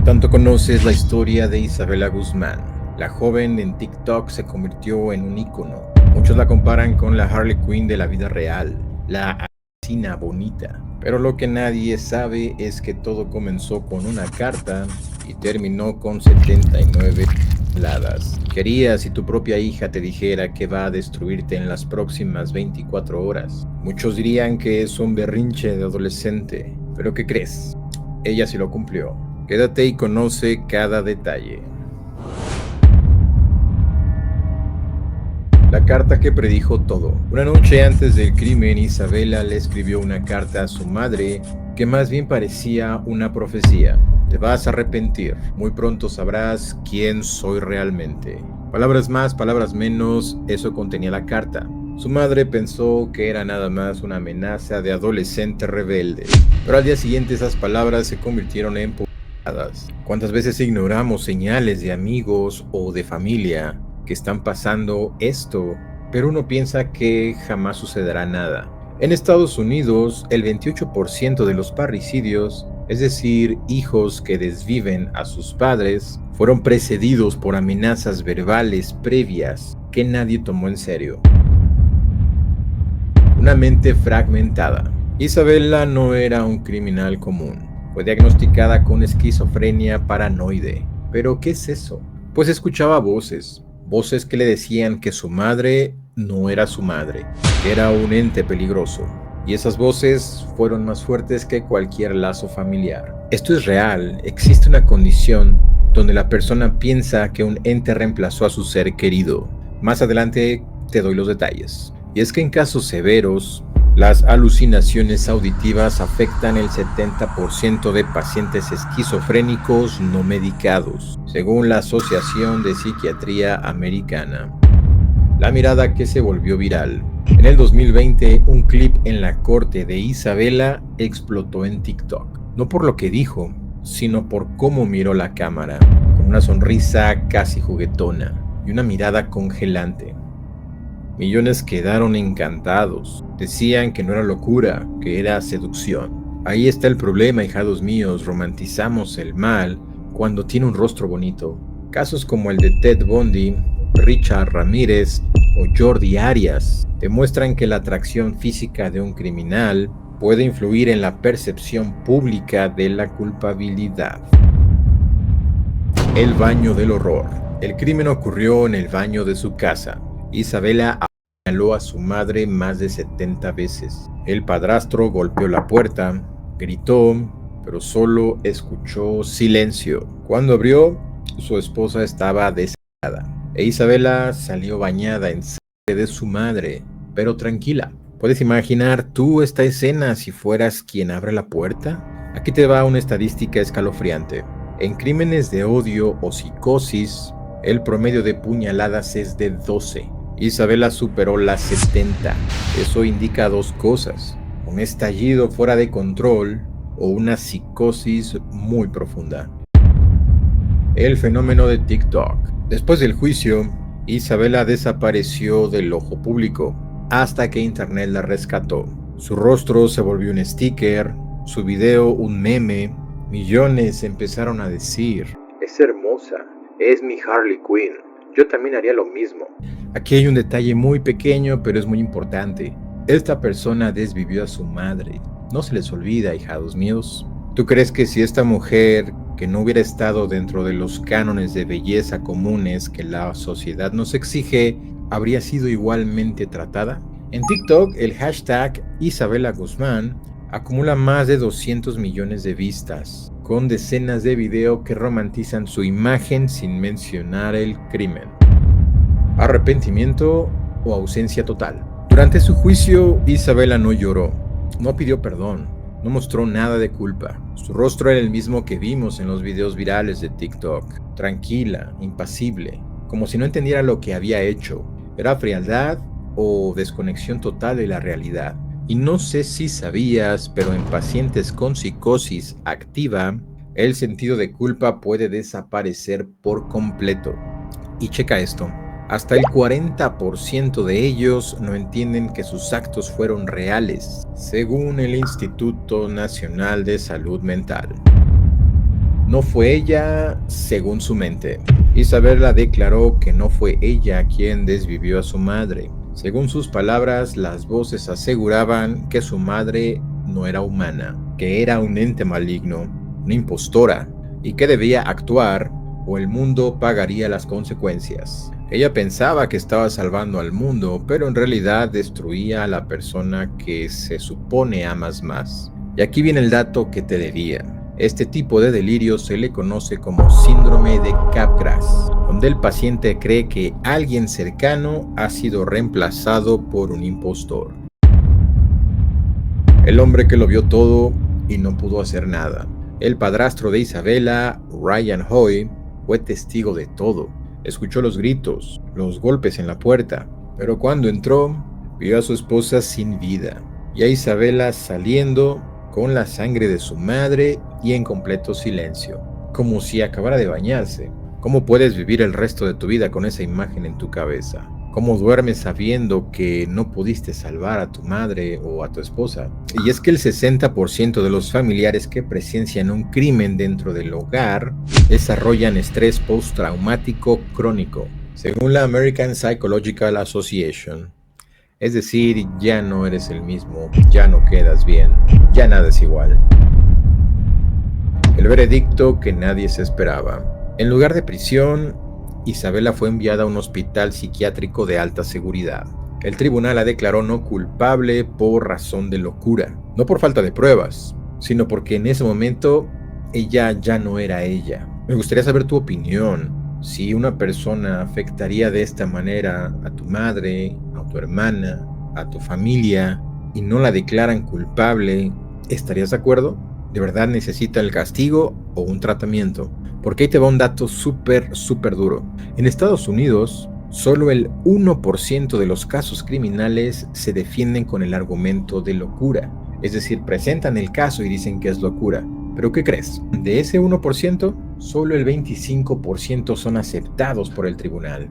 Tanto conoces la historia de Isabela Guzmán. La joven en TikTok se convirtió en un ícono. Muchos la comparan con la Harley Quinn de la vida real, la asesina bonita. Pero lo que nadie sabe es que todo comenzó con una carta y terminó con 79 heladas. ¿Qué harías si tu propia hija te dijera que va a destruirte en las próximas 24 horas? Muchos dirían que es un berrinche de adolescente, pero ¿qué crees? Ella sí lo cumplió. Quédate y conoce cada detalle. La carta que predijo todo. Una noche antes del crimen, Isabela le escribió una carta a su madre que más bien parecía una profecía. Te vas a arrepentir. Muy pronto sabrás quién soy realmente. Palabras más, palabras menos, eso contenía la carta. Su madre pensó que era nada más una amenaza de adolescente rebelde. Pero al día siguiente esas palabras se convirtieron en publicidad. ¿Cuántas veces ignoramos señales de amigos o de familia que están pasando esto, pero uno piensa que jamás sucederá nada? En Estados Unidos, el 28% de los parricidios, es decir, hijos que desviven a sus padres, fueron precedidos por amenazas verbales previas que nadie tomó en serio. Una mente fragmentada. Isabela no era un criminal común. Fue diagnosticada con esquizofrenia paranoide. ¿Pero qué es eso? Pues escuchaba voces que le decían que su madre no era su madre, que era un ente peligroso. Y esas voces fueron más fuertes que cualquier lazo familiar. Esto es real, existe una condición donde la persona piensa que un ente reemplazó a su ser querido. Más adelante te doy los detalles. Y es que en casos severos, las alucinaciones auditivas afectan el 70% de pacientes esquizofrénicos no medicados, según la Asociación de Psiquiatría Americana. La mirada que se volvió viral. En el 2020, un clip en la corte de Isabela explotó en TikTok. No por lo que dijo, sino por cómo miró la cámara, con una sonrisa casi juguetona y una mirada congelante. Millones quedaron encantados. Decían que no era locura, que era seducción. Ahí está el problema, hijados míos. Romantizamos el mal cuando tiene un rostro bonito. Casos como el de Ted Bundy, Richard Ramírez o Jordi Arias demuestran que la atracción física de un criminal puede influir en la percepción pública de la culpabilidad. El baño del horror. El crimen ocurrió en el baño de su casa. Isabela apuñaló a su madre más de 70 veces. El padrastro golpeó la puerta, gritó, pero solo escuchó silencio. Cuando abrió, su esposa estaba desangrada e Isabela salió bañada en sangre de su madre, pero tranquila. ¿Puedes imaginar tú esta escena si fueras quien abre la puerta? Aquí te va una estadística escalofriante. En crímenes de odio o psicosis, el promedio de puñaladas es de 12. Isabela superó las 70. Eso indica dos cosas: un estallido fuera de control o una psicosis muy profunda. El fenómeno de TikTok. Después del juicio, Isabela desapareció del ojo público hasta que Internet la rescató. Su rostro se volvió un sticker, su video un meme. Millones empezaron a decir: es hermosa, es mi Harley Quinn, yo también haría lo mismo. Aquí hay un detalle muy pequeño, pero es muy importante. Esta persona desvivió a su madre. No se les olvida, hijados míos. ¿Tú crees que si esta mujer, que no hubiera estado dentro de los cánones de belleza comunes que la sociedad nos exige, habría sido igualmente tratada? En TikTok, el hashtag Isabela Guzmán acumula más de 200 millones de vistas, con decenas de videos que romantizan su imagen sin mencionar el crimen. Arrepentimiento o ausencia total. Durante su juicio, Isabela no lloró, no pidió perdón, no mostró nada de culpa. Su rostro era el mismo que vimos en los videos virales de TikTok, tranquila, impasible, como si no entendiera lo que había hecho. Era frialdad o desconexión total de la realidad. Y no sé si sabías, pero en pacientes con psicosis activa, el sentido de culpa puede desaparecer por completo. Y checa esto. Hasta el 40% de ellos no entienden que sus actos fueron reales, según el Instituto Nacional de Salud Mental. No fue ella, según su mente. Isabela declaró que no fue ella quien desvivió a su madre. Según sus palabras, las voces aseguraban que su madre no era humana, que era un ente maligno, una impostora, y que debía actuar o el mundo pagaría las consecuencias. Ella pensaba que estaba salvando al mundo, pero en realidad destruía a la persona que se supone amas más. Y aquí viene el dato que te debía. Este tipo de delirio se le conoce como síndrome de Capgras, donde el paciente cree que alguien cercano ha sido reemplazado por un impostor. El hombre que lo vio todo y no pudo hacer nada. El padrastro de Isabela, Ryan Hoy, fue testigo de todo. Escuchó los gritos, los golpes en la puerta, pero cuando entró, vio a su esposa sin vida y a Isabela saliendo con la sangre de su madre y en completo silencio, como si acabara de bañarse. ¿Cómo puedes vivir el resto de tu vida con esa imagen en tu cabeza? ¿Cómo duermes sabiendo que no pudiste salvar a tu madre o a tu esposa? Y es que el 60% de los familiares que presencian un crimen dentro del hogar desarrollan estrés postraumático crónico, según la American Psychological Association. Es decir, ya no eres el mismo, ya no quedas bien, ya nada es igual. El veredicto que nadie se esperaba. En lugar de prisión, Isabela fue enviada a un hospital psiquiátrico de alta seguridad. El tribunal la declaró no culpable por razón de locura, no por falta de pruebas, sino porque en ese momento ella ya no era ella. Me gustaría saber tu opinión. Si una persona afectaría de esta manera a tu madre, a tu hermana, a tu familia y no la declaran culpable, ¿estarías de acuerdo? ¿De verdad necesita el castigo o un tratamiento? Porque ahí te va un dato súper duro. En Estados Unidos, solo el 1% de los casos criminales se defienden con el argumento de locura. Es decir, presentan el caso y dicen que es locura. ¿Pero qué crees? De ese 1%, solo el 25% son aceptados por el tribunal.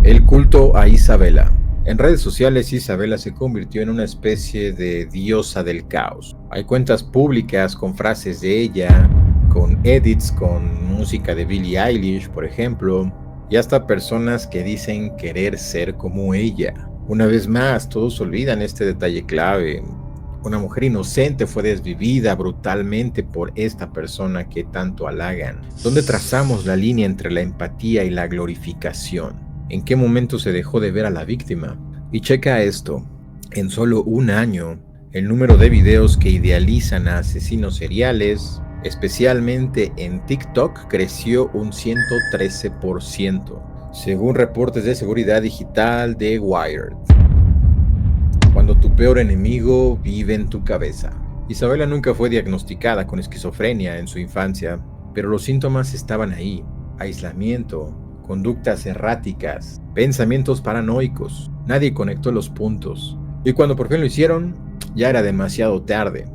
El culto a Isabela. En redes sociales, Isabela se convirtió en una especie de diosa del caos. Hay cuentas públicas con frases de ella, con edits con música de Billie Eilish, por ejemplo, y hasta personas que dicen querer ser como ella. Una vez más, todos olvidan este detalle clave. Una mujer inocente fue desvivida brutalmente por esta persona que tanto halagan. ¿Dónde trazamos la línea entre la empatía y la glorificación? ¿En qué momento se dejó de ver a la víctima? Y checa esto, en solo un año, el número de videos que idealizan a asesinos seriales, especialmente en TikTok, creció un 113%, según reportes de seguridad digital de Wired. Cuando tu peor enemigo vive en tu cabeza. Isabela nunca fue diagnosticada con esquizofrenia en su infancia, pero los síntomas estaban ahí: aislamiento, conductas erráticas, pensamientos paranoicos. Nadie conectó los puntos. Y cuando por fin lo hicieron, ya era demasiado tarde.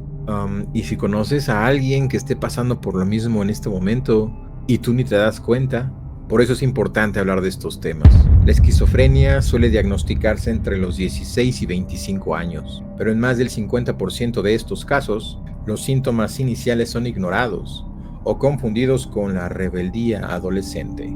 Y si conoces a alguien que esté pasando por lo mismo en este momento y tú ni te das cuenta, por eso es importante hablar de estos temas. La esquizofrenia suele diagnosticarse entre los 16 y 25 años, pero en más del 50% de estos casos, los síntomas iniciales son ignorados o confundidos con la rebeldía adolescente.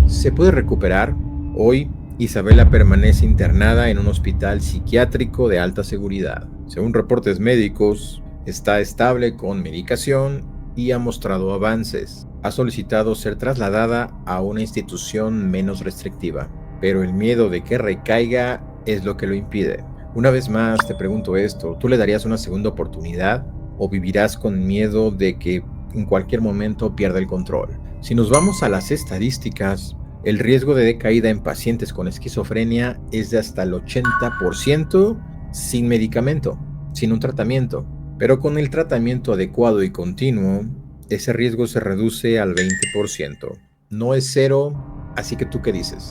¿Se puede recuperar? Hoy, Isabela permanece internada en un hospital psiquiátrico de alta seguridad. Según reportes médicos, está estable con medicación y ha mostrado avances. Ha solicitado ser trasladada a una institución menos restrictiva, pero el miedo de que recaiga es lo que lo impide. Una vez más te pregunto esto, ¿tú le darías una segunda oportunidad o vivirás con miedo de que en cualquier momento pierda el control? Si nos vamos a las estadísticas, el riesgo de decaída en pacientes con esquizofrenia es de hasta el 80% sin medicamento, sin un tratamiento. Pero con el tratamiento adecuado y continuo, ese riesgo se reduce al 20%. No es cero, así que ¿tú qué dices?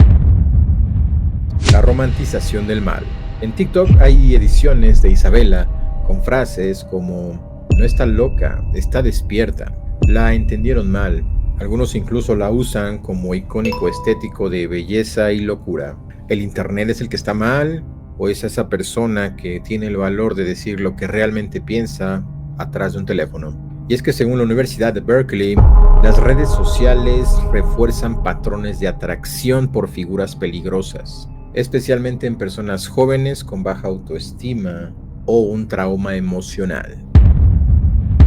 La romantización del mal. En TikTok hay ediciones de Isabela con frases como "no está loca, está despierta", "la entendieron mal". Algunos incluso la usan como icónico estético de belleza y locura. ¿El internet es el que está mal? ¿O es esa persona que tiene el valor de decir lo que realmente piensa atrás de un teléfono? Y es que según la Universidad de Berkeley, las redes sociales refuerzan patrones de atracción por figuras peligrosas, especialmente en personas jóvenes con baja autoestima o un trauma emocional.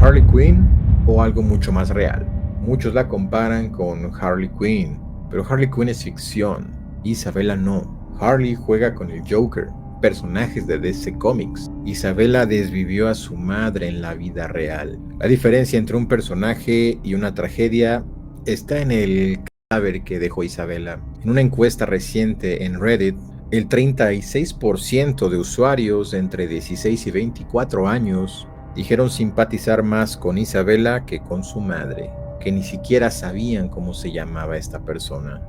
Harley Quinn o algo mucho más real. Muchos la comparan con Harley Quinn, pero Harley Quinn es ficción, Isabella no. Harley juega con el Joker, personajes de DC Comics. Isabella desvivió a su madre en la vida real. La diferencia entre un personaje y una tragedia está en el cadáver que dejó Isabella. En una encuesta reciente en Reddit, el 36% de usuarios entre 16 y 24 años dijeron simpatizar más con Isabella que con su madre, que ni siquiera sabían cómo se llamaba esta persona.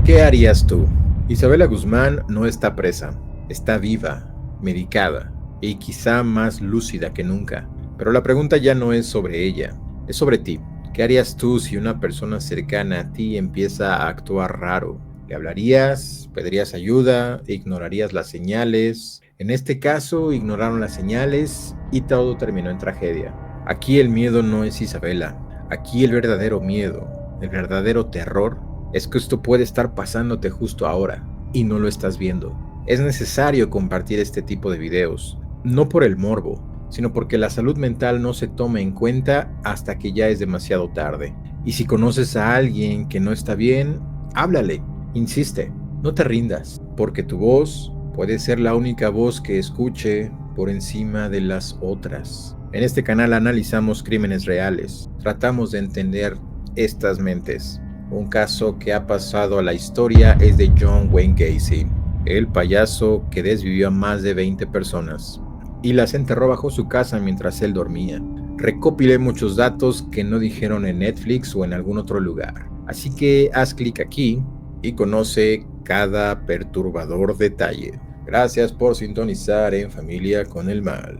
¿Qué harías tú? Isabella Guzmán no está presa, está viva, medicada y quizá más lúcida que nunca. Pero la pregunta ya no es sobre ella, es sobre ti. ¿Qué harías tú si una persona cercana a ti empieza a actuar raro? ¿Le hablarías? ¿Pedirías ayuda? ¿Ignorarías las señales? En este caso, ignoraron las señales y todo terminó en tragedia. Aquí el miedo no es Isabella. Aquí el verdadero miedo, el verdadero terror, es que esto puede estar pasándote justo ahora y no lo estás viendo. Es necesario compartir este tipo de videos, no por el morbo, sino porque la salud mental no se toma en cuenta hasta que ya es demasiado tarde. Y si conoces a alguien que no está bien, háblale, insiste, no te rindas, porque tu voz puede ser la única voz que escuche por encima de las otras. En este canal analizamos crímenes reales, tratamos de entender estas mentes. Un caso que ha pasado a la historia es de John Wayne Gacy, el payaso que desvivió a más de 20 personas y las enterró bajo su casa mientras él dormía. Recopilé muchos datos que no dijeron en Netflix o en algún otro lugar, así que haz clic aquí y conoce cada perturbador detalle. Gracias por sintonizar En Familia con el Mal.